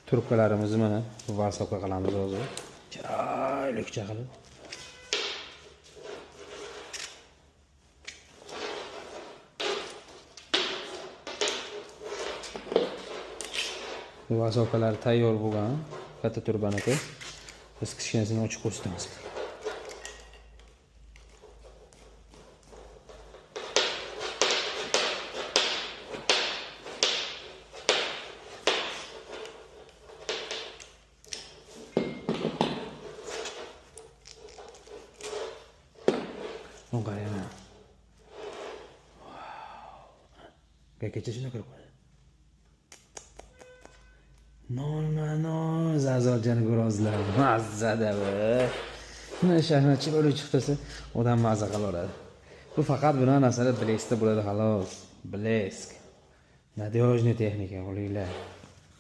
Trubkalarimizni mana vasoka qilamiz hozir. Chiroylikcha qilib. Vasokalar tayyor bo'lgan. Katta turbaniki. Biz kichkinasini ochib ko'rsatamiz. Qarayman. Kecha shuna kirib qoldi. Non, zazorjani gro'zlar. Mazzada bu. Mana shahnatchi bo'lib chiqtasa, odam mazza qilaveradi. Bu faqat buni narsalar bleskda bo'ladi xolos. Blesk. Nadejniy texnika, o'yinglar.